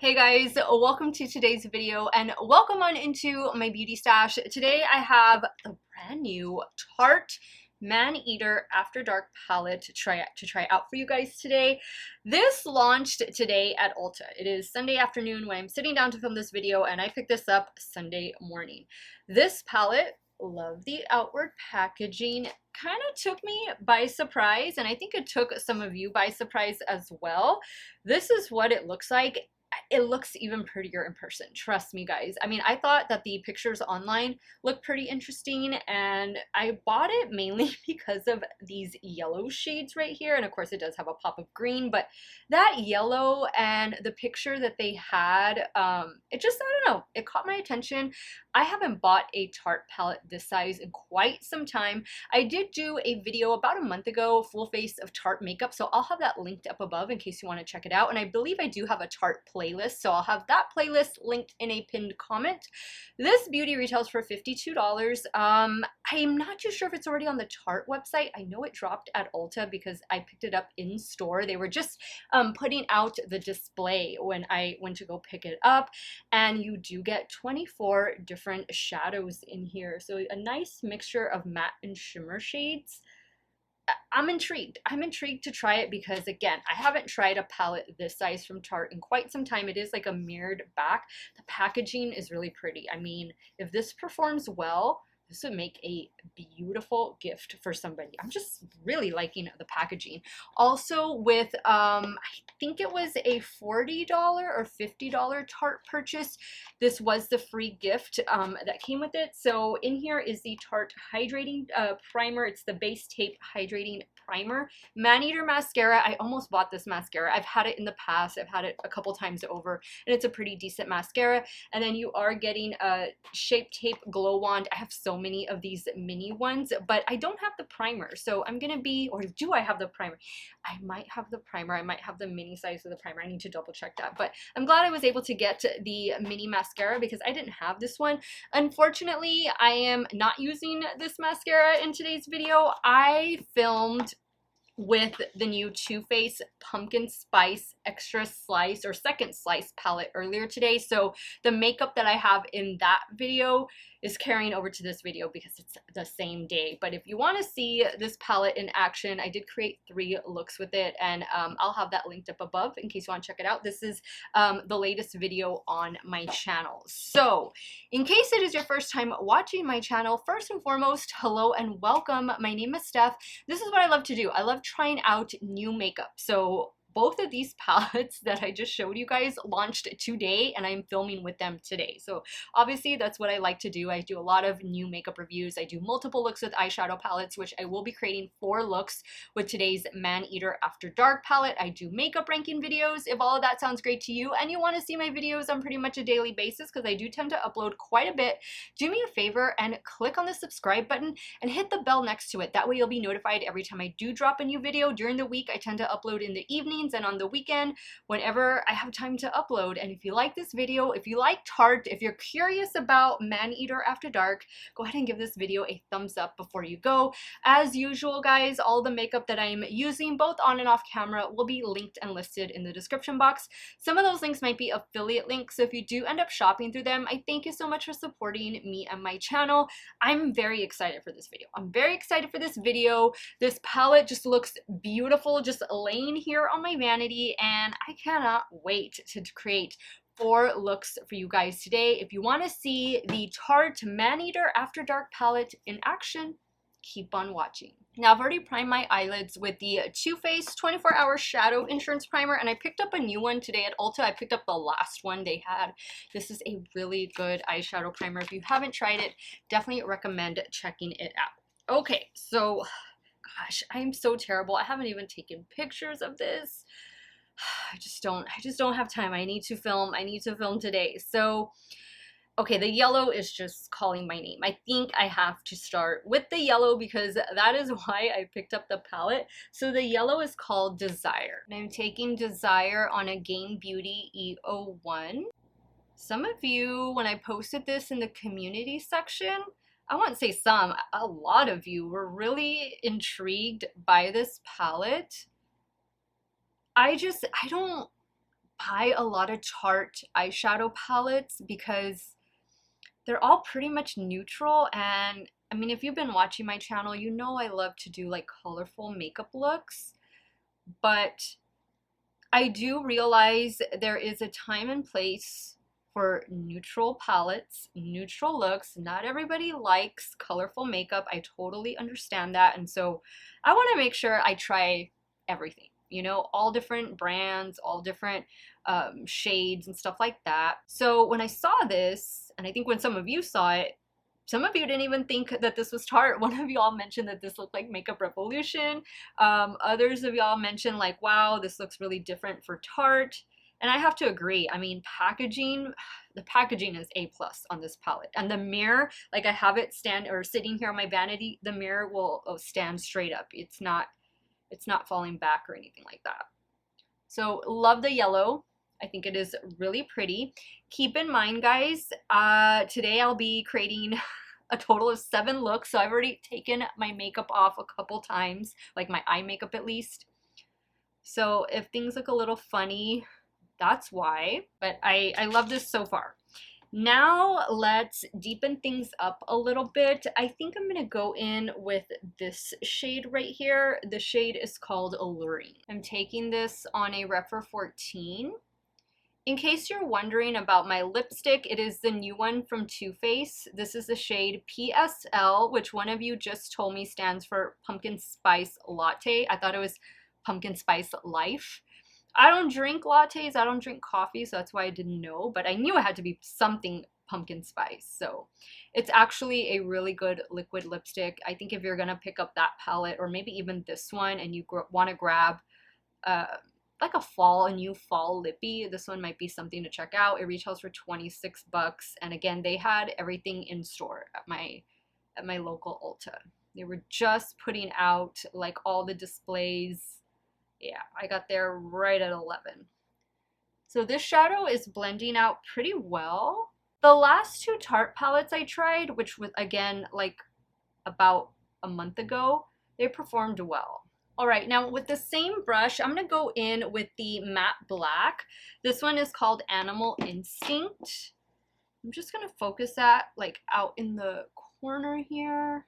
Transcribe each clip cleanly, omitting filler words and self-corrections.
Hey guys, welcome to today's video and welcome on into my beauty stash. Today I have a brand new Tarte Maneater After Dark palette to try out for you guys today. This launched today at Ulta. It is Sunday afternoon when I'm sitting down to film this video and I picked this up Sunday morning. This palette, love the outward packaging, kind of took me by surprise, and I think it took some of you by surprise as well. This is what it looks like. It looks even prettier in person, trust me guys. I mean, I thought that the pictures online looked pretty interesting, and I bought it mainly because of these yellow shades right here, and of course it does have a pop of green, but that yellow and the picture that they had, it just, I don't know, it caught my attention. I haven't bought a Tarte palette this size in quite some time. I did do a video about a month ago, full face of Tarte makeup, so I'll have that linked up above in case you want to check it out, and I believe I do have a Tarte playlist, so I'll have that playlist linked in a pinned comment. This beauty retails for $52. I'm not too sure if it's already on the Tarte website. I know it dropped at Ulta because I picked it up in store. They were just putting out the display when I went to go pick it up, and you do get 24 different shadows in here, so a nice mixture of matte and shimmer shades. I'm intrigued to try it because, again, I haven't tried a palette this size from Tarte in quite some time. It is like a mirrored back. The packaging is really pretty. I mean, if this performs well, this would make a beautiful gift for somebody. I'm just really liking the packaging. Also with, I think it was a $40 or $50 Tarte purchase. This was the free gift that came with it. So in here is the Tarte Hydrating Primer. It's the Base Tape Hydrating Primer. Maneater Mascara. I almost bought this mascara. I've had it in the past. I've had it a couple times over, and it's a pretty decent mascara. And then you are getting a Shape Tape Glow Wand. I have so many of these mini ones, but I don't have the primer, so I'm gonna be, or do I have the primer? I might have the primer. I might have the mini size of the primer. I need to double check that, but I'm glad I was able to get the mini mascara because I didn't have this one. Unfortunately, I am not using this mascara in today's video. I filmed with the new Too Faced Pumpkin Spice Extra Slice or Second Slice palette earlier today, so the makeup that I have in that video is carrying over to this video because it's the same day. But if you want to see this palette in action, I did create 3 looks with it, and I'll have that linked up above in case you want to check it out. This is the latest video on my channel. So in case it is your first time watching my channel, first and foremost, hello and welcome. My name is Steph. This is what I love to do. I love trying out new makeup. So both of these palettes that I just showed you guys launched today, and I'm filming with them today. So obviously that's what I like to do. I do a lot of new makeup reviews. I do multiple looks with eyeshadow palettes, which I will be creating 4 looks with today's Maneater After Dark palette. I do makeup ranking videos. If all of that sounds great to you and you want to see my videos on pretty much a daily basis, because I do tend to upload quite a bit, do me a favor and click on the subscribe button and hit the bell next to it. That way you'll be notified every time I do drop a new video. During the week, I tend to upload in the evening and on the weekend whenever I have time to upload. And if you like this video, if you like Tarte, if you're curious about Maneater After Dark, go ahead and give this video a thumbs up before you go. As usual guys, all the makeup that I'm using both on and off camera will be linked and listed in the description box. Some of those links might be affiliate links, so if you do end up shopping through them, I thank you so much for supporting me and my channel. I'm very excited for this video. I'm very excited for this video. This palette just looks beautiful just laying here on my vanity, and I cannot wait to create 4 looks for you guys today. If you want to see the Tarte Maneater After Dark palette in action, keep on watching. Now I've already primed my eyelids with the Too Faced 24-Hour Shadow Insurance Primer, and I picked up a new one today at Ulta. I picked up the last one they had. This is a really good eyeshadow primer. If you haven't tried it, definitely recommend checking it out. Okay, so gosh, I'm so terrible. I haven't even taken pictures of this. I just don't have time. I need to film today. So okay, the yellow is just calling my name. I think I have to start with the yellow because that is why I picked up the palette. So the yellow is called Desire, and I'm taking Desire on a Gain Beauty E01. Some of you, when I posted this in the community section, I won't say some, a lot of you were really intrigued by this palette. I don't buy a lot of Tarte eyeshadow palettes because they're all pretty much neutral. And I mean, if you've been watching my channel, you know I love to do like colorful makeup looks, but I do realize there is a time and place for neutral palettes, neutral looks. Not everybody likes colorful makeup. I totally understand that. And so I want to make sure I try everything, you know, all different brands, all different shades and stuff like that. So when I saw this, and I think when some of you saw it, some of you didn't even think that this was Tarte. One of y'all mentioned that this looked like Makeup Revolution. Others of y'all mentioned like, wow, this looks really different for Tarte. And I have to agree. I mean, packaging, the packaging is A+ on this palette. And the mirror, like I have it sitting here on my vanity, the mirror will stand straight up. It's not falling back or anything like that. So love the yellow. I think it is really pretty. Keep in mind, guys, today I'll be creating a total of 7 looks. So I've already taken my makeup off a couple times, like my eye makeup at least. So if things look a little funny, that's why. But I love this so far. Now let's deepen things up a little bit. I think I'm gonna go in with this shade right here. The shade is called Alluring. I'm taking this on a Rephr 14. In case you're wondering about my lipstick, it is the new one from Too Faced. This is the shade PSL, which one of you just told me stands for Pumpkin Spice Latte. I thought it was Pumpkin Spice Life. I don't drink lattes, I don't drink coffee, so that's why I didn't know, but I knew it had to be something pumpkin spice. So it's actually a really good liquid lipstick. I think if you're gonna pick up that palette, or maybe even this one, and you want to grab like a new fall lippy, this one might be something to check out. It retails for 26 bucks, and again, they had everything in store at my local Ulta. They were just putting out like all the displays. Yeah, I got there right at 11. So this shadow is blending out pretty well. The last 2 Tarte palettes I tried, which was again like about a month ago, they performed well. All right, now with the same brush, I'm gonna go in with the matte black. This one is called Animal Instinct. I'm just gonna focus that like out in the corner here.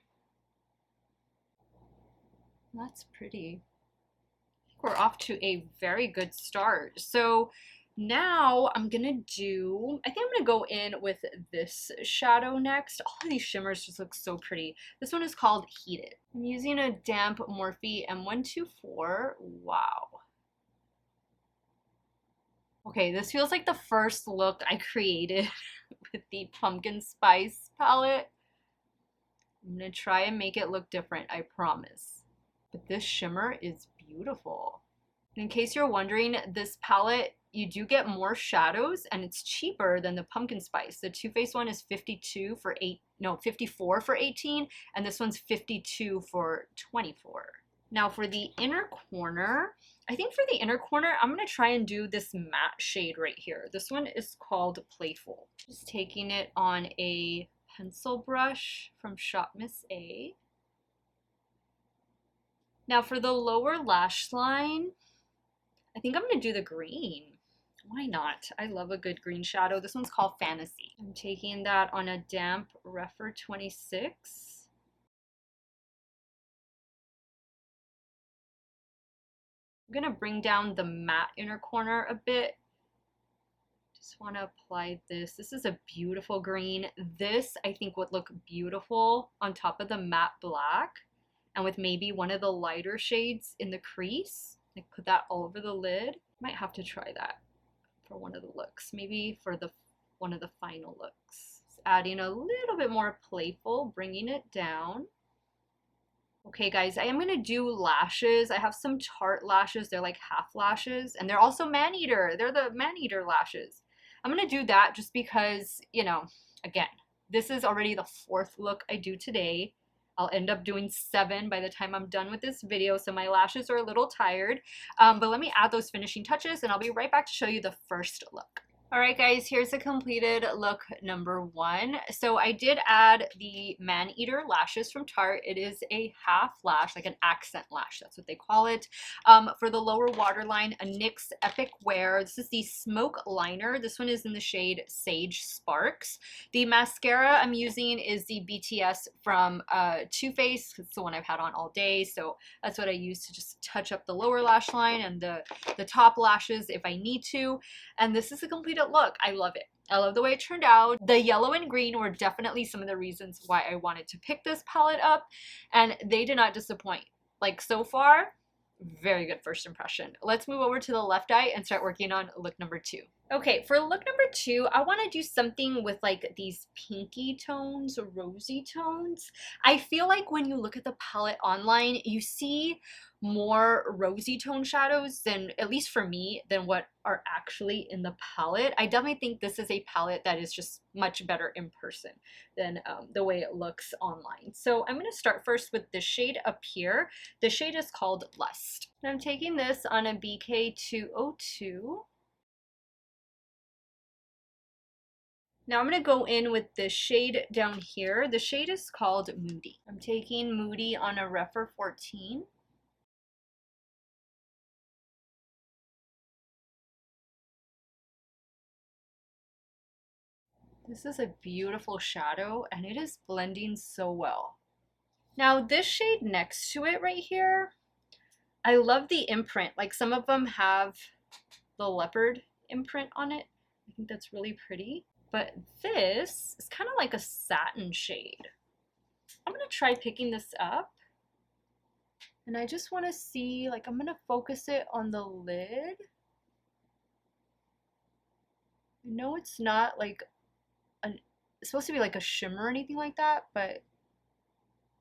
That's pretty. We're off to a very good start. So now I'm gonna I think I'm gonna go in with this shadow next. All of these shimmers just look so pretty. This one is called Heated. I'm using a damp Morphe M124. Wow. Okay, this feels like the first look I created with the pumpkin spice palette. I'm gonna try and make it look different, I promise. But this shimmer is beautiful. In case you're wondering, this palette, you do get more shadows and it's cheaper than the pumpkin spice. The Too Faced one is 54 for 18, and this one's 52 for 24. Now for the inner corner, I think for the inner corner, I'm gonna try and do this matte shade right here. This one is called Playful. Just taking it on a pencil brush from Shop Miss A. Now for the lower lash line, I think I'm gonna do the green. Why not? I love a good green shadow. This one's called Fantasy. I'm taking that on a damp Rephr 26. I'm gonna bring down the matte inner corner a bit. Just want to apply this. This is a beautiful green. This I think would look beautiful on top of the matte black, and with maybe one of the lighter shades in the crease. Like put that all over the lid. Might have to try that for one of the looks. Maybe for one of the final looks. Just adding a little bit more Playful, bringing it down. Okay guys, I am gonna do lashes. I have some Tarte lashes. They're like half lashes, and they're also Maneater. They're the Maneater lashes. I'm gonna do that just because, you know, again, this is already the 4th look I do today. I'll end up doing 7 by the time I'm done with this video, so my lashes are a little tired. But let me add those finishing touches, and I'll be right back to show you the first look. Alright guys, here's a completed look number 1. So I did add the Maneater lashes from Tarte. It is a half lash, like an accent lash, that's what they call it. For the lower waterline, a NYX Epic Wear. This is the Smoke Liner. This one is in the shade Sage Sparks. The mascara I'm using is the BTS from Too Faced. It's the one I've had on all day, so that's what I use to just touch up the lower lash line and the top lashes if I need to. And this is a completed look. I love it. I love the way it turned out. The yellow and green were definitely some of the reasons why I wanted to pick this palette up, and they did not disappoint. Like, so far, very good first impression. Let's move over to the left eye and start working on look number 2. Okay, for look number 2, I want to do something with like these pinky tones, rosy tones. I feel like when you look at the palette online, you see more rosy tone shadows than, at least for me, than what are actually in the palette. I definitely think this is a palette that is just much better in person than the way it looks online. So I'm going to start first with the shade up here. The shade is called Lust. And I'm taking this on a BK202. Now I'm going to go in with the shade down here. The shade is called Moody. I'm taking Moody on a Rephr 14. This is a beautiful shadow and it is blending so well. Now this shade next to it right here, I love the imprint. Like, some of them have the leopard imprint on it. I think that's really pretty. But this is kind of like a satin shade. I'm going to try picking this up. And I just want to see, like, I'm going to focus it on the lid. I know it's not like it's supposed to be like a shimmer or anything like that, but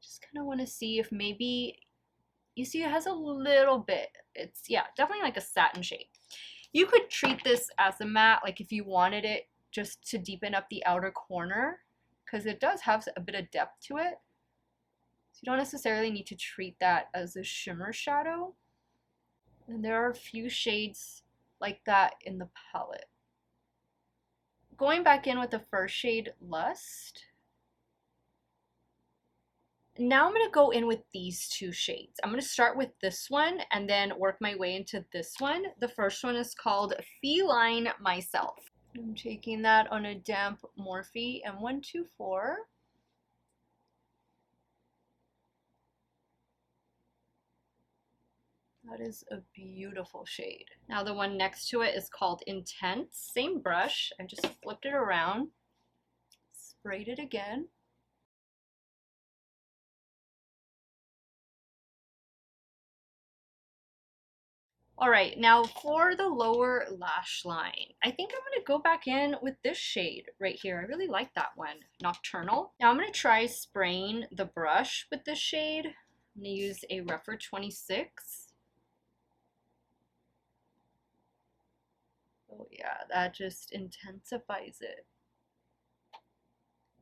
just kind of want to see if maybe, you see it has a little bit, it's, yeah, definitely like a satin shade. You could treat this as a matte, like if you wanted it just to deepen up the outer corner, because it does have a bit of depth to it. So you don't necessarily need to treat that as a shimmer shadow. And there are a few shades like that in the palette. Going back in with the first shade, Lust. Now I'm going to go in with these two shades. I'm going to start with this one and then work my way into this one. The first one is called Feline Myself. I'm taking that on a damp Morphe M124. That is a beautiful shade. Now the one next to it is called Intense. Same brush. I just flipped it around, sprayed it again. Alright, now for the lower lash line, I think I'm going to go back in with this shade right here. I really like that one, Nocturnal. Now I'm going to try spraying the brush with this shade. I'm going to use a Rephr 26. Oh yeah, that just intensifies it.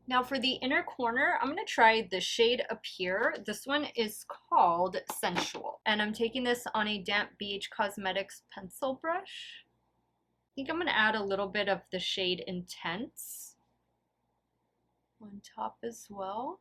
Now for the inner corner, I'm going to try the shade up here. This one is called Sensual. And I'm taking this on a damp BH Cosmetics pencil brush. I think I'm going to add a little bit of the shade Intense on top as well.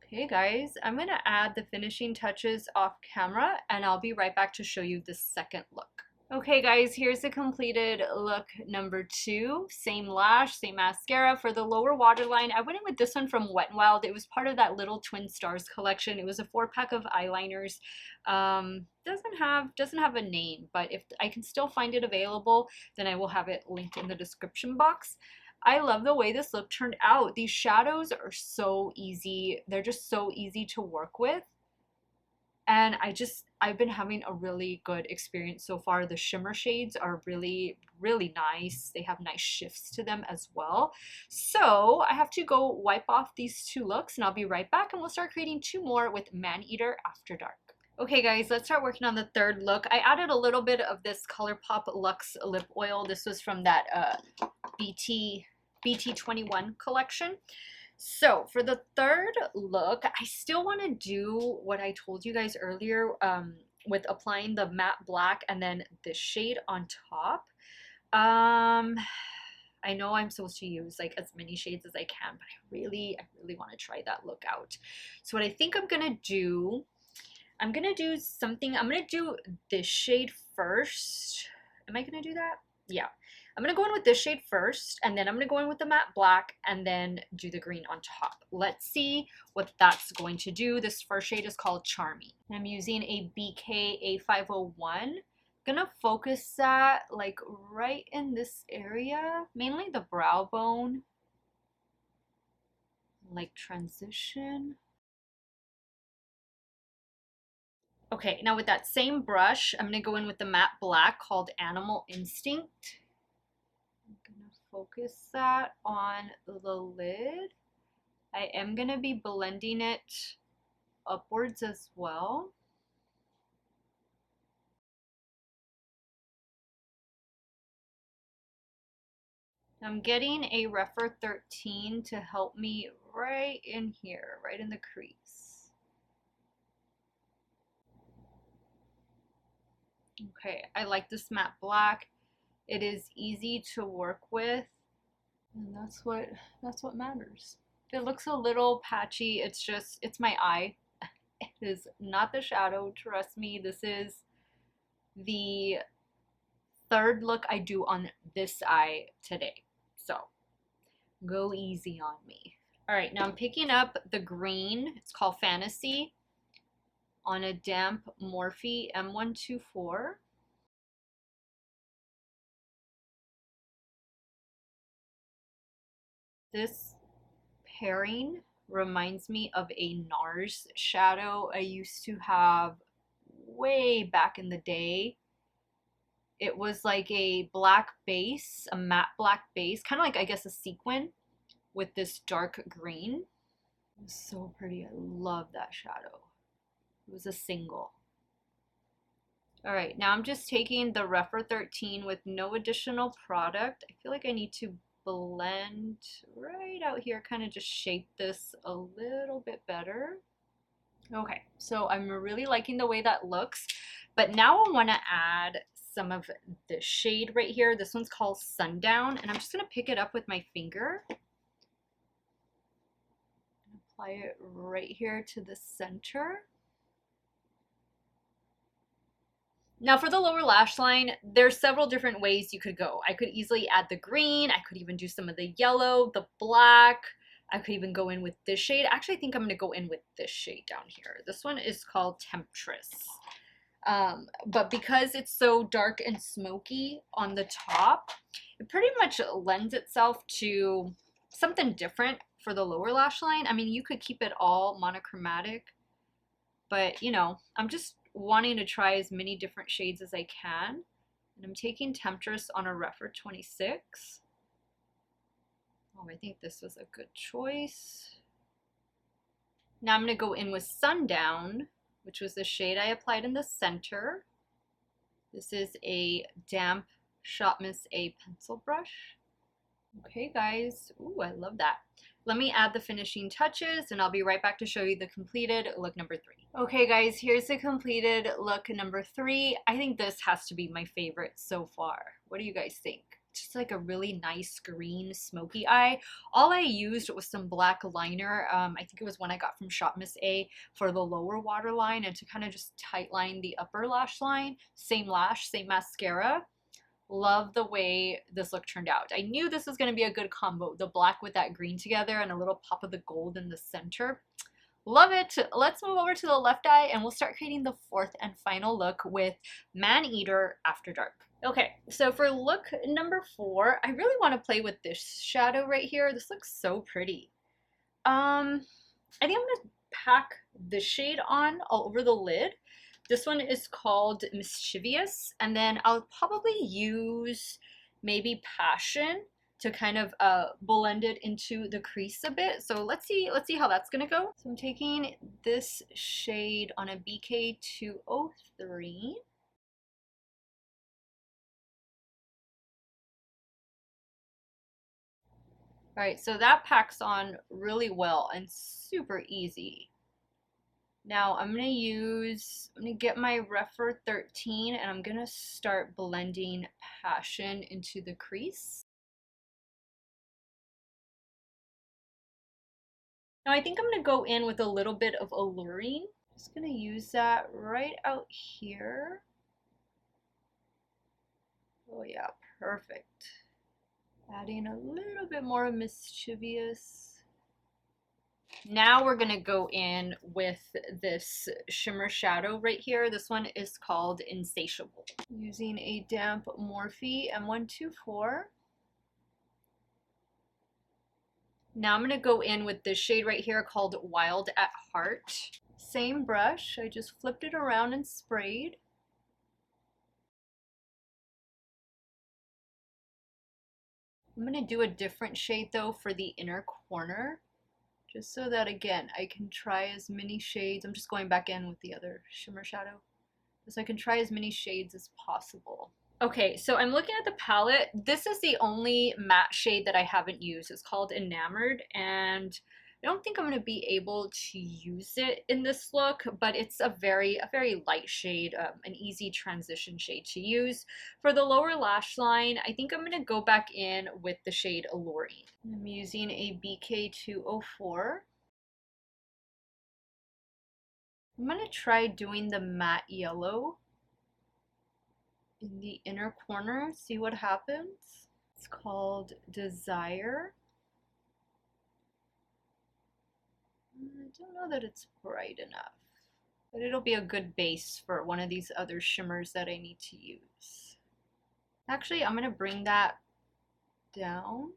Okay guys, I'm going to add the finishing touches off camera and I'll be right back to show you the second look. Okay guys, here's the completed look number 2. Same lash, same mascara. For the lower waterline, I went in with this one from Wet n Wild. It was part of that little Twin Stars collection. It was a 4-pack of eyeliners. Doesn't have a name, but if I can still find it available, then I will have it linked in the description box. I love the way this look turned out. These shadows are so easy. They're just so easy to work with. And I've been having a really good experience so far. The shimmer shades are really, really nice. They have nice shifts to them as well. So I have to go wipe off these 2 looks and I'll be right back and we'll start creating 2 more with Maneater After Dark. Okay guys, let's start working on the third look. I added a little bit of this ColourPop Luxe lip oil. This was from that BT21 collection. So for the third look, I still want to do what I told you guys earlier with applying the matte black and then the shade on top. I know I'm supposed to use like as many shades as I can, but I really want to try that look out. So what I think I'm gonna do, I'm gonna do this shade first. Am I gonna do that? Yeah. I'm gonna go in with this shade first, and then I'm gonna go in with the matte black, and then do the green on top. Let's see what that's going to do. This first shade is called Charming. I'm using a BK A501. Gonna focus that like right in this area, mainly the brow bone, like transition. Okay, now with that same brush, I'm gonna go in with the matte black called Animal Instinct. I'm gonna focus that on the lid. I am gonna be blending it upwards as well. I'm getting a Refer 13 to help me right in here, right in the crease. Okay, I like this matte black. It is easy to work with, and that's what matters. It looks a little patchy. It's my eye. It is not the shadow. Trust me, this is the third look I do on this eye today. So go easy on me. All right, now I'm picking up the green. It's called Fantasy on a damp Morphe M124. This pairing reminds me of a NARS shadow I used to have way back in the day. It was like a black base, a matte black base, kind of like I guess a sequin with this dark green. It was so pretty. I love that shadow. It was a single. All right, now I'm just taking the Refer 13 with no additional product. I feel like I need to blend right out here, kind of just shape this a little bit better. Okay, so I'm really liking the way that looks, but now I want to add some of the shade right here. This one's called Sundown, and I'm just going to pick it up with my finger. Apply it right here to the center. Now for the lower lash line, there's several different ways you could go. I could easily add the green. I could even do some of the yellow, the black. I could even go in with this shade. Actually, I think I'm going to go in with this shade down here. This one is called Temptress. But because it's so dark and smoky on the top, it pretty much lends itself to something different for the lower lash line. I mean, you could keep it all monochromatic, but you know, I'm just wanting to try as many different shades as I can. And I'm taking Temptress on a Refer 26. Oh, I think this was a good choice. Now I'm going to go in with Sundown, which was the shade I applied in the center. This is a damp Shop Miss A pencil brush. Okay, guys. Ooh, I love that. Let me add the finishing touches, and I'll be right back to show you the completed look number 3. Okay, guys, here's the completed look number 3. I think this has to be my favorite so far. What do you guys think? Just like a really nice green smoky eye. All I used was some black liner. I think it was one I got from Shop Miss A for the lower waterline and to kind of just tight line the upper lash line. Same lash, same mascara. Love the way this look turned out. I knew this was going to be a good combo. The black with that green together and a little pop of the gold in the center. Love it. Let's move over to the left eye and we'll start creating the fourth and final look with Maneater After Dark. Okay, so for look number 4, I really want to play with this shadow right here. This looks so pretty. I think I'm going to pack the shade on all over the lid. This one is called Mischievous, and then I'll probably use maybe Passion to kind of blend it into the crease a bit. So let's see how that's gonna go. So I'm taking this shade on a BK203. All right, so that packs on really well and super easy. Now I'm gonna get my Refer 13 and I'm gonna start blending Passion into the crease. Now I think I'm gonna go in with a little bit of Alluring. Just gonna use that right out here. Oh yeah, perfect. Adding a little bit more mischievous. Now we're gonna go in with this shimmer shadow right here. This one is called Insatiable. Using a damp Morphe M124. Now I'm gonna go in with this shade right here called Wild at Heart. Same brush, I just flipped it around and sprayed. I'm gonna do a different shade though for the inner corner, just so that again, I can try as many shades. I'm just going back in with the other shimmer shadow, so I can try as many shades as possible. Okay, so I'm looking at the palette. This is the only matte shade that I haven't used. It's called Enamored, and I don't think I'm going to be able to use it in this look, but it's a very light shade, an easy transition shade to use. For the lower lash line, I think I'm going to go back in with the shade Alluring. I'm using a BK204. I'm going to try doing the matte yellow in the inner corner, see what happens. It's called Desire. I don't know that it's bright enough, but it'll be a good base for one of these other shimmers that I need to use. Actually, I'm gonna bring that down.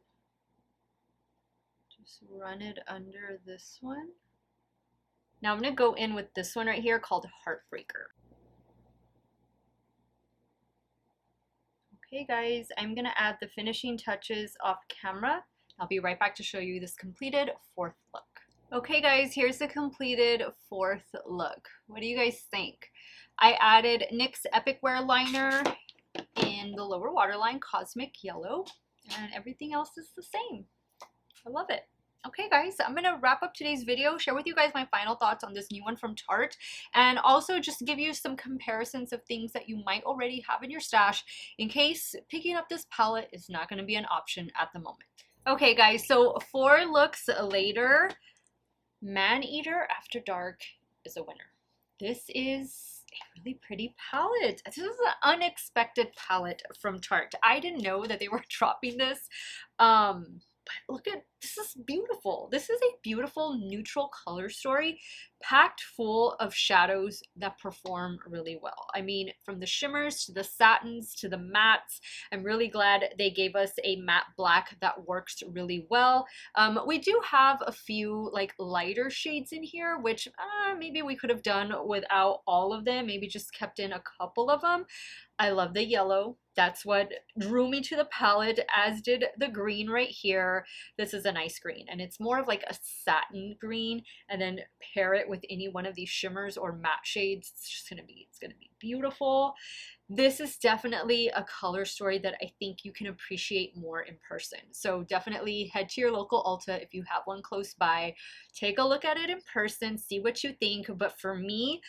Just run it under this one. Now I'm gonna go in with this one right here called Heartbreaker. Okay guys, I'm gonna add the finishing touches off camera. I'll be right back to show you this completed fourth look. Okay guys, here's the completed fourth look. What do you guys think? I added NYX Epic Wear Liner in the lower waterline, Cosmic Yellow, and everything else is the same. I love it. Okay guys, I'm gonna wrap up today's video, share with you guys my final thoughts on this new one from Tarte, and also just give you some comparisons of things that you might already have in your stash in case picking up this palette is not gonna be an option at the moment. Okay guys, so 4 looks later, Maneater After Dark is a winner. This is a really pretty palette. This is an unexpected palette from Tarte. I didn't know that they were dropping this. But look at, this is beautiful. This is a beautiful neutral color story packed full of shadows that perform really well. I mean, from the shimmers to the satins to the mattes, I'm really glad they gave us a matte black that works really well. We do have a few like lighter shades in here, which maybe we could have done without all of them, maybe just kept in a couple of them. I love the yellow. That's what drew me to the palette, as did the green right here. This is a nice green, and it's more of like a satin green, and then pair it with any one of these shimmers or matte shades. It's gonna be beautiful. This is definitely a color story that I think you can appreciate more in person. So definitely head to your local Ulta if you have one close by. Take a look at it in person, see what you think. But for me,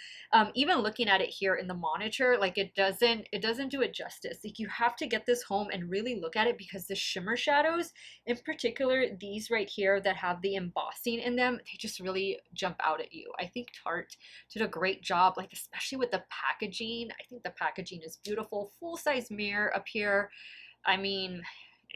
even looking at it here in the monitor, like it doesn't do it justice. Like you have to get this home and really look at it, because the shimmer shadows, in particular these right here that have the embossing in them, they just really jump out at you. I think Tarte did a great job, like especially with the packaging. I think the packaging is beautiful. Full-size mirror up here. I mean,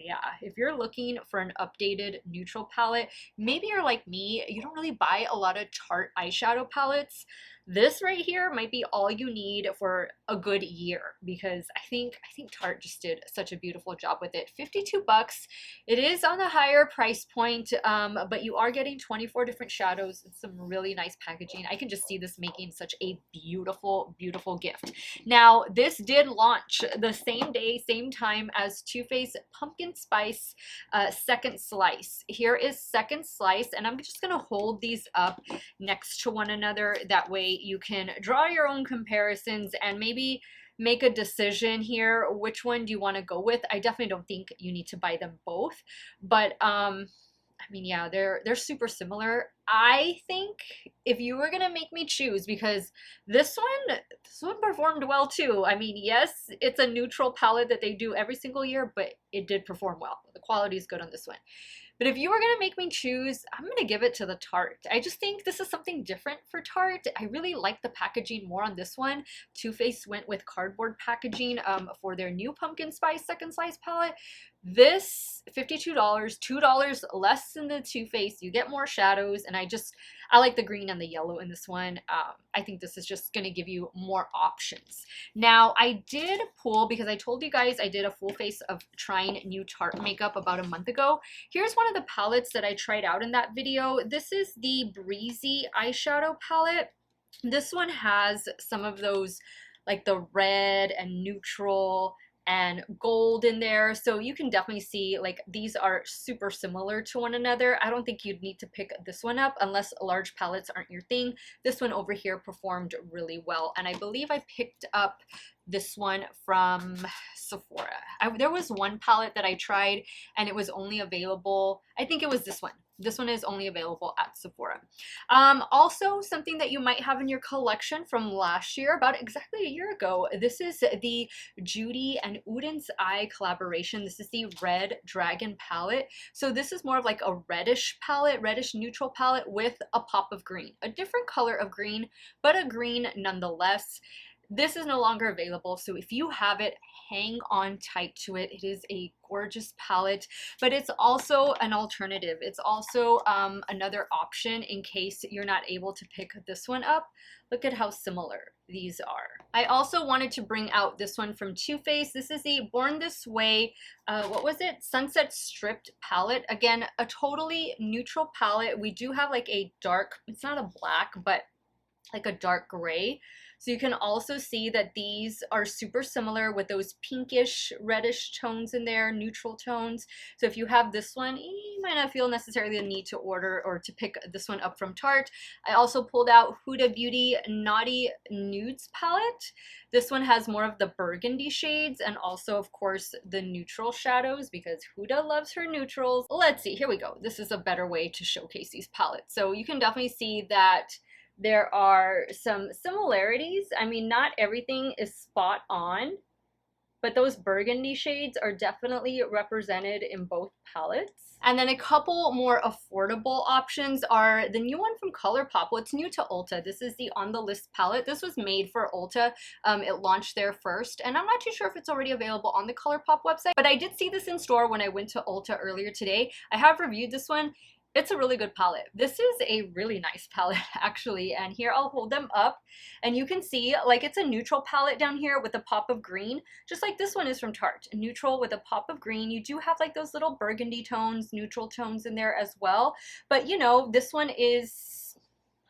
yeah, if you're looking for an updated neutral palette, maybe you're like me, you don't really buy a lot of Tarte eyeshadow palettes. This right here might be all you need for a good year, because I think Tarte just did such a beautiful job with it. 52 bucks. It is on the higher price point, but you are getting 24 different shadows and some really nice packaging. I can just see this making such a beautiful, beautiful gift. Now, this did launch the same day, same time as Too Faced Pumpkin Spice Second Slice. Here is Second Slice, and I'm just gonna hold these up next to one another. That way you can draw your own comparisons and maybe make a decision here. Which one do you want to go with? I definitely don't think you need to buy them both, but I mean, yeah, they're super similar. I think if you were gonna make me choose, because this one performed well too. I mean, yes, it's a neutral palette that they do every single year, but it did perform well. The quality is good on this one. But if you were gonna make me choose, I'm gonna give it to the Tarte. I just think this is something different for Tarte. I really like the packaging more on this one. Too Faced went with cardboard packaging for their new pumpkin spice second slice palette. This $52, $2 less than the Too Faced. You get more shadows, and I like the green and the yellow in this one. I think this is just gonna give you more options. Now, I did pull, because I told you guys I did a full face of trying new Tarte makeup about a month ago. Here's one of the palettes that I tried out in that video. This is the Breezy eyeshadow palette. This one has some of those, like the red and neutral and gold in there, so you can definitely see like these are super similar to one another. I don't think you'd need to pick this one up unless large palettes aren't your thing. This one over here performed really well, and I believe I picked up this one from Sephora. There was one palette that I tried and it was only available, I think it was this one. This one is only available at Sephora. Also, something that you might have in your collection from last year, about exactly a year ago, this is the Judy and Uden's Eye collaboration. This is the Red Dragon palette. So this is more of like a reddish palette, reddish neutral palette with a pop of green. A different color of green, but a green nonetheless. This is no longer available, so if you have it, hang on tight to it. It is a gorgeous palette, but it's also an alternative. It's also another option in case you're not able to pick this one up. Look at how similar these are. I also wanted to bring out this one from Too Faced. This is the Born This Way, what was it? Sunset Stripped palette. Again, a totally neutral palette. We do have like a dark, it's not a black, but like a dark gray. So you can also see that these are super similar with those pinkish, reddish tones in there, neutral tones. So if you have this one, you might not feel necessarily the need to order or to pick this one up from Tarte. I also pulled out Huda Beauty Naughty Nudes palette. This one has more of the burgundy shades and also, of course, the neutral shadows because Huda loves her neutrals. Let's see, here we go. This is a better way to showcase these palettes. So you can definitely see that there are some similarities. I mean, not everything is spot on, but those burgundy shades are definitely represented in both palettes. And then a couple more affordable options are the new one from ColourPop. Well, it's new to Ulta. This is the On The List palette. This was made for Ulta. It launched there first, and I'm not too sure if it's already available on the ColourPop website, but I did see this in store when I went to Ulta earlier today. I have reviewed this one. It's a really good palette. This is a really nice palette actually, and here I'll hold them up and you can see like it's a neutral palette down here with a pop of green, just like this one is from Tarte. Neutral with a pop of green. You do have like those little burgundy tones, neutral tones in there as well, but you know, this one is,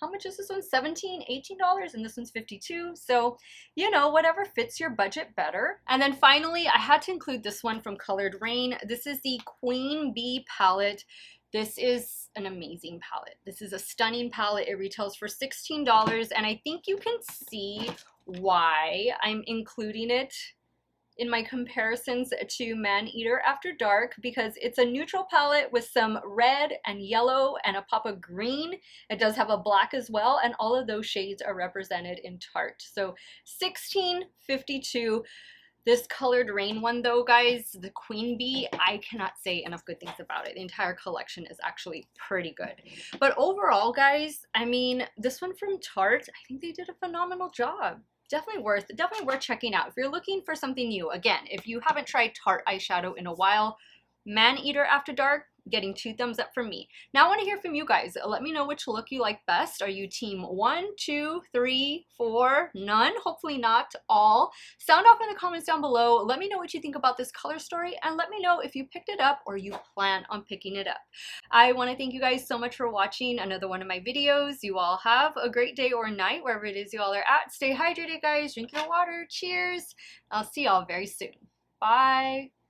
how much is this one? $17, $18, and this one's $52. So, you know, whatever fits your budget better. And then finally, I had to include this one from Colored Rain. This is the Queen Bee palette. This is an amazing palette. This is a stunning palette. It retails for $16, and I think you can see why I'm including it in my comparisons to Maneater After Dark, because it's a neutral palette with some red and yellow and a pop of green. It does have a black as well, and all of those shades are represented in Tarte. So $16.52. This Colored Rain one though, guys, the Queen Bee, I cannot say enough good things about it. The entire collection is actually pretty good. But overall, guys, I mean, this one from Tarte, I think they did a phenomenal job. Definitely worth checking out. If you're looking for something new, again, if you haven't tried Tarte eyeshadow in a while, Maneater After Dark, getting 2 thumbs up from me. Now I want to hear from you guys. Let me know which look you like best. Are you team 1, 2, 3, 4, none? Hopefully not all. Sound off in the comments down below. Let me know what you think about this color story, and let me know if you picked it up or you plan on picking it up. I want to thank you guys so much for watching another one of my videos. You all have a great day or night wherever it is you all are at. Stay hydrated, guys. Drink your water. Cheers. I'll see y'all very soon. Bye.